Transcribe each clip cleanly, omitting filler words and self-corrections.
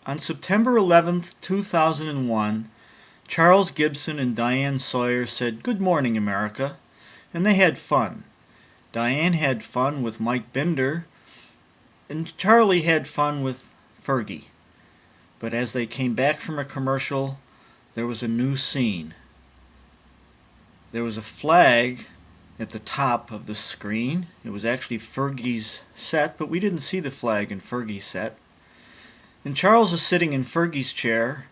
On September 11th, 2001, Charles Gibson and Diane Sawyer said, "Good morning, America," and they had fun. Diane had fun with Mike Binder, and Charlie had fun with Fergie. But as they came back from a commercial, there was a new scene. There was a flag at the top of the screen. It was actually Fergie's set, but we didn't see the flag in Fergie's set. And Charles is sitting in Fergie's chair,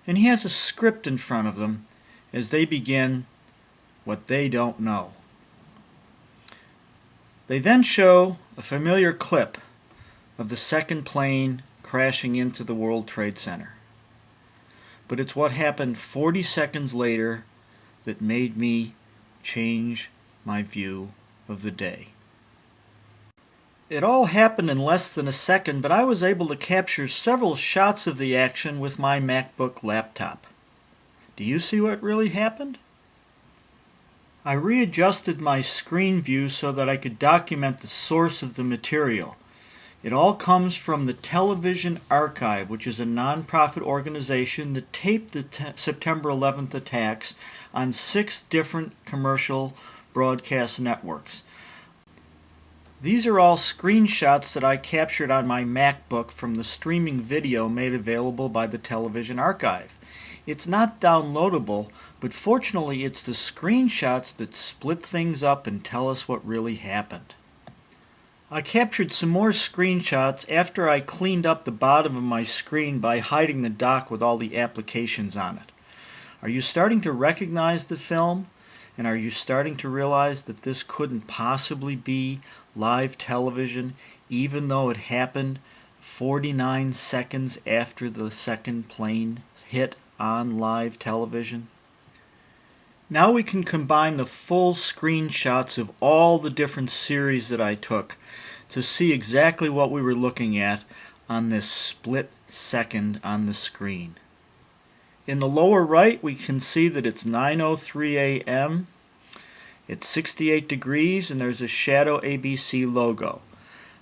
and he has a script in front of them as they begin what they don't know. They then show a familiar clip of the second plane crashing into the World Trade Center. But it's what happened 40 seconds later that made me change my view of the day. It all happened in less than a second, but I was able to capture several shots of the action with my MacBook laptop. Do you see what really happened? I readjusted my screen view so that I could document the source of the material. It all comes from the Television Archive, which is a nonprofit organization that taped the September 11th attacks on 6 different commercial broadcast networks. These are all screenshots that I captured on my MacBook from the streaming video made available by the Television Archive. It's not downloadable, but fortunately it's the screenshots that split things up and tell us what really happened. I captured some more screenshots after I cleaned up the bottom of my screen by hiding the dock with all the applications on it. Are you starting to recognize the film? And are you starting to realize that this couldn't possibly be live television, even though it happened 49 seconds after the second plane hit on live television? Now we can combine the full screenshots of all the different series that I took to see exactly what we were looking at on this split second on the screen. In the lower right, we can see that it's 9:03 a.m. It's 68 degrees, and there's a shadow ABC logo.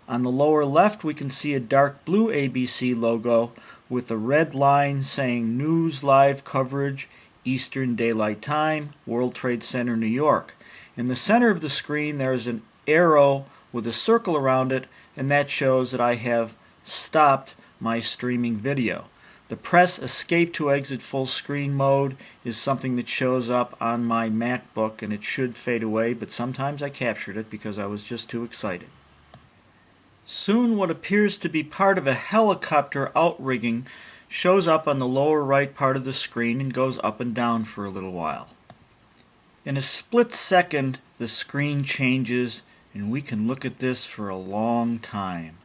On the lower left, we can see a dark blue ABC logo with a red line saying News Live Coverage, Eastern Daylight Time, World Trade Center, New York. In the center of the screen, there's an arrow with a circle around it, and that shows that I have stopped my streaming video. The press escape to exit full screen mode is something that shows up on my MacBook, and it should fade away, but sometimes I captured it because I was just too excited. Soon what appears to be part of a helicopter outrigging shows up on the lower right part of the screen and goes up and down for a little while. In a split second, the screen changes, and we can look at this for a long time.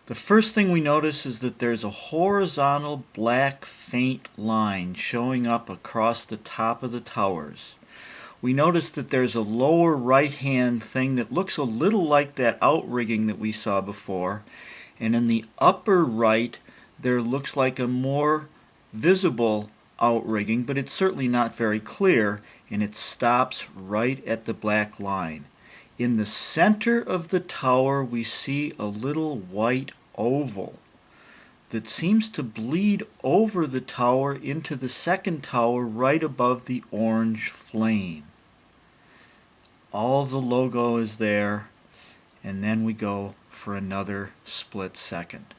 The first thing we notice is that there's a horizontal black faint line showing up across the top of the towers. We notice that there's a lower right-hand thing that looks a little like that outrigging that we saw before, and in the upper right there looks like a more visible outrigging, but it's certainly not very clear, and it stops right at the black line. In the center of the tower we see a little white oval that seems to bleed over the tower into the second tower right above the orange flame. All the logo is there, and then we go for another split second.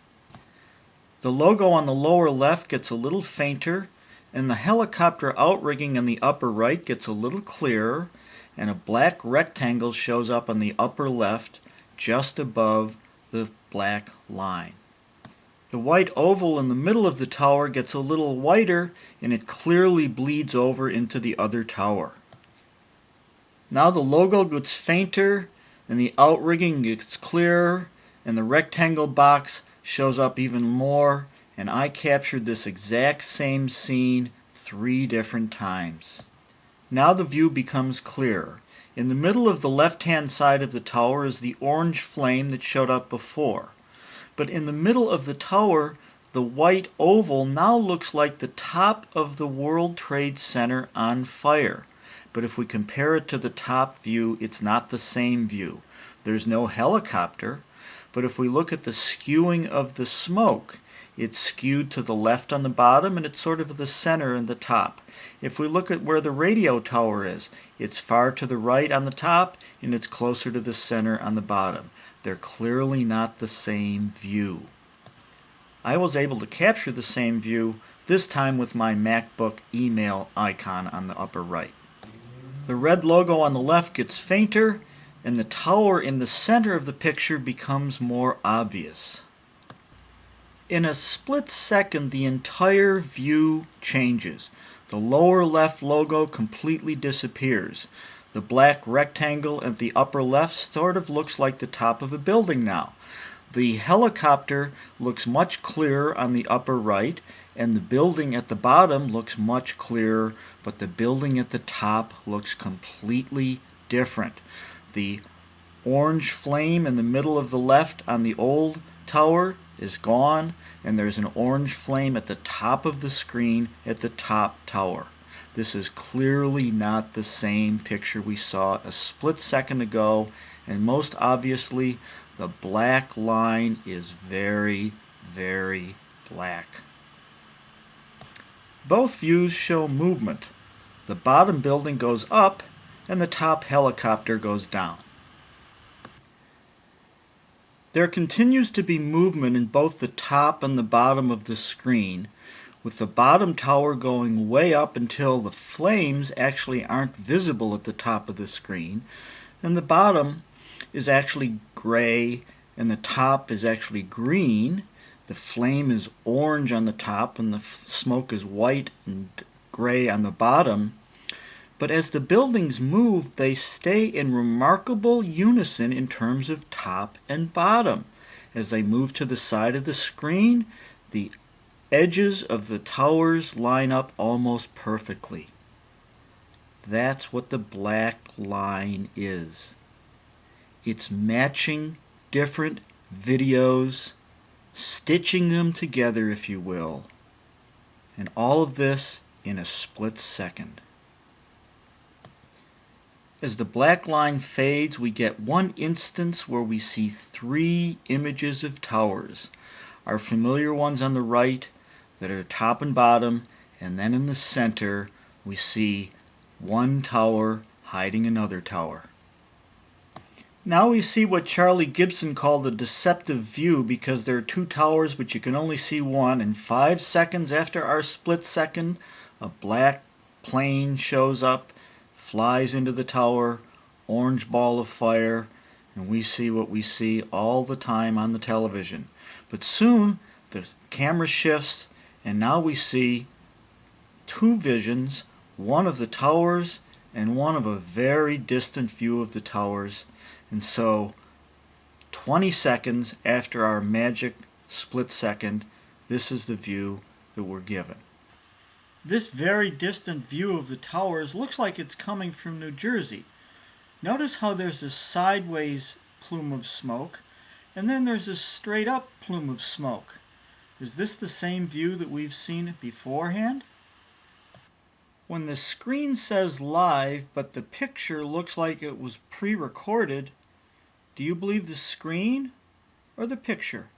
The logo on the lower left gets a little fainter, and the helicopter outrigging on the upper right gets a little clearer, and a black rectangle shows up on the upper left just above the black line. The white oval in the middle of the tower gets a little whiter, and it clearly bleeds over into the other tower. Now the logo gets fainter, and the outrigging gets clearer, and the rectangle box shows up even more, and I captured this exact same scene 3 different times. Now the view becomes clearer. In the middle of the left-hand side of the tower is the orange flame that showed up before. But in the middle of the tower, the white oval now looks like the top of the World Trade Center on fire. But if we compare it to the top view, it's not the same view. There's no helicopter, but if we look at the skewing of the smoke, It's skewed to the left on the bottom, and it's sort of the center and the top. If we look at where the radio tower is, it's far to the right on the top, and it's closer to the center on the bottom. They're clearly not the same view. I was able to capture the same view, this time with my MacBook email icon on the upper right. The red logo on the left gets fainter, and the tower in the center of the picture becomes more obvious. In a split second, the entire view changes. The lower left logo completely disappears. The black rectangle at the upper left sort of looks like the top of a building now. The helicopter looks much clearer on the upper right, and the building at the bottom looks much clearer, but the building at the top looks completely different. The orange flame in the middle of the left on the old tower is gone, and there's an orange flame at the top of the screen at the top tower. This is clearly not the same picture we saw a split second ago, and most obviously the black line is very, very black. Both views show movement. The bottom building goes up and the top helicopter goes down. There continues to be movement in both the top and the bottom of the screen, with the bottom tower going way up until the flames actually aren't visible at the top of the screen, and the bottom is actually gray and the top is actually green. The flame is orange on the top and the smoke is white and gray on the bottom. But as the buildings move, they stay in remarkable unison in terms of top and bottom. As they move to the side of the screen, the edges of the towers line up almost perfectly. That's what the black line is. It's matching different videos, stitching them together, if you will, and all of this in a split second. As the black line fades, we get one instance where we see three images of towers. Our familiar ones on the right that are top and bottom, and then in the center we see one tower hiding another tower. Now we see what Charlie Gibson called a deceptive view, because there are two towers but you can only see one, and 5 seconds after our split second, a black plane shows up, flies into the tower, orange ball of fire, and we see what we see all the time on the television. But soon the camera shifts and now we see two visions, one of the towers and one of a very distant view of the towers. And so 20 seconds after our magic split second, this is the view that we're given. This very distant view of the towers looks like it's coming from New Jersey. Notice how there's a sideways plume of smoke, and then there's a straight up plume of smoke. Is this the same view that we've seen beforehand? When the screen says live, but the picture looks like it was pre-recorded, do you believe the screen or the picture?